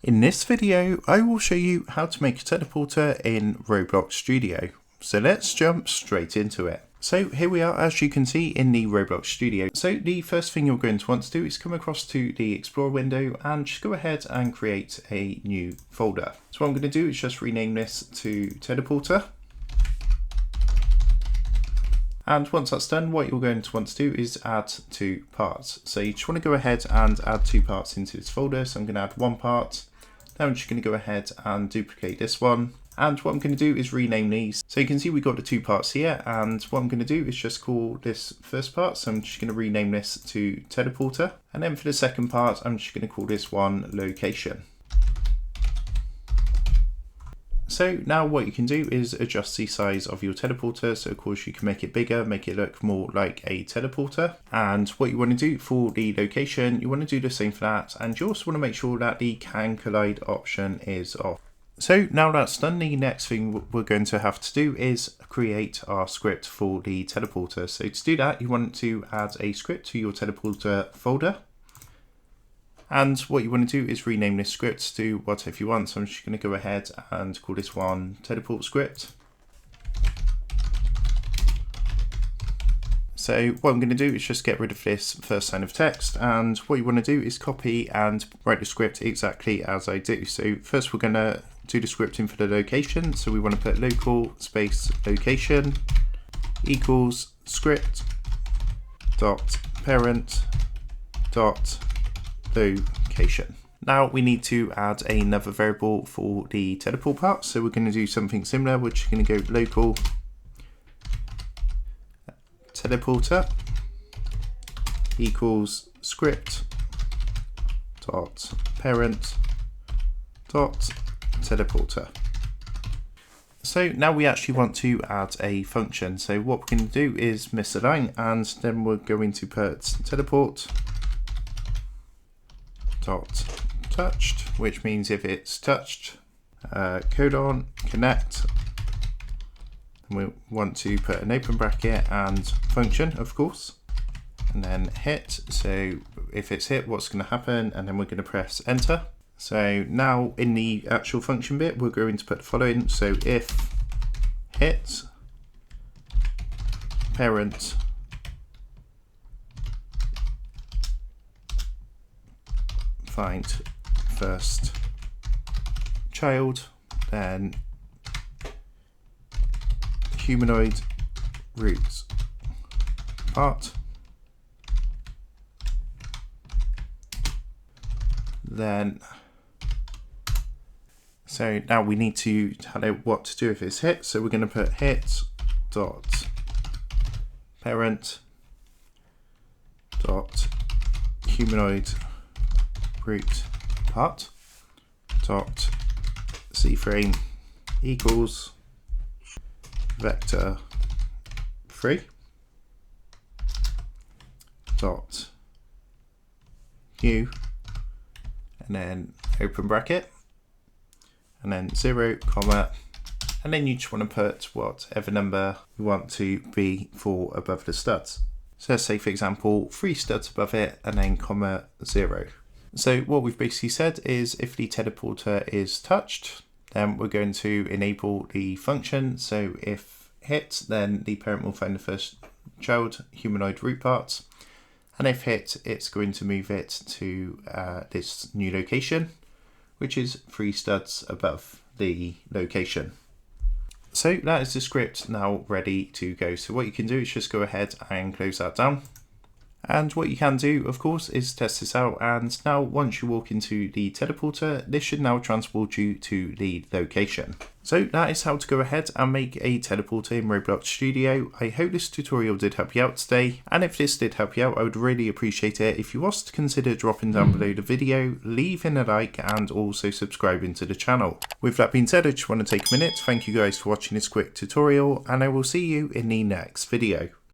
In this video, I will show you how to make a teleporter in Roblox Studio. So let's jump straight into it. So here we are, as you can see, in the Roblox Studio. So the first thing you're going to want to do is come across to the Explorer window and just go ahead and create a new folder. So what I'm going to do is just rename this to teleporter. And once that's done, what you're going to want to do is add two parts. So you just want to go ahead and add two parts into this folder. So I'm going to add one part. Now I'm just going to go ahead and duplicate this one. And what I'm going to do is rename these. So you can see we've got the two parts here. And what I'm going to do is just call this first part. So I'm just going to rename this to teleporter. And then for the second part, I'm just going to call this one location. So now what you can do is adjust the size of your teleporter. So of course you can make it bigger, make it look more like a teleporter. And what you want to do for the location, you want to do the same for that. And you also want to make sure that the can collide option is off. So now that's done, the next thing we're going to have to do is create our script for the teleporter. So to do that, you want to add a script to your teleporter folder. And what you want to do is rename this script to whatever you want. So I'm just going to go ahead and call this one teleport script. So what I'm going to do is just get rid of this first line of text. And what you want to do is copy and write the script exactly as I do. So first we're going to do the scripting for the location. So we want to put local space location equals script dot parent dot location. Now we need to add another variable for the teleport part. So we're going to do something similar. We're just going to go local teleporter equals script dot parent dot teleporter. So now we actually want to add a function. So what we're going to do is misalign, and then we're going to put teleport dot touched, which means if it's touched, colon connect, and we want to put an open bracket and function, of course, and then hit. So if it's hit, what's going to happen? And then we're going to press enter. So now in the actual function bit, we're going to put the following. So if hit parent find first child, then humanoid roots part, then so now we need to tell it what to do if it's hit. So we're going to put hit dot parent dot humanoid root part dot cframe equals vector 3 dot new, and then open bracket, and then 0 comma, and then you just want to put whatever number you want to be for above the studs. So let's say, for example, 3 studs above it, and then comma 0. So what we've basically said is if the teleporter is touched, then we're going to enable the function. So if hit, then the parent will find the first child humanoid root parts. And if hit, it's going to move it to this new location, which is 3 studs above the location. So that is the script now ready to go. So what you can do is just go ahead and close that down. And what you can do, of course, is test this out. And now once you walk into the teleporter, this should now transport you to the location. So that is how to go ahead and make a teleporter in Roblox Studio. I hope this tutorial did help you out today. And if this did help you out, I would really appreciate it if you was to consider dropping down below the video, leaving a like, and also subscribing to the channel. With that being said, I just want to take a minute to thank you guys for watching this quick tutorial, and I will see you in the next video.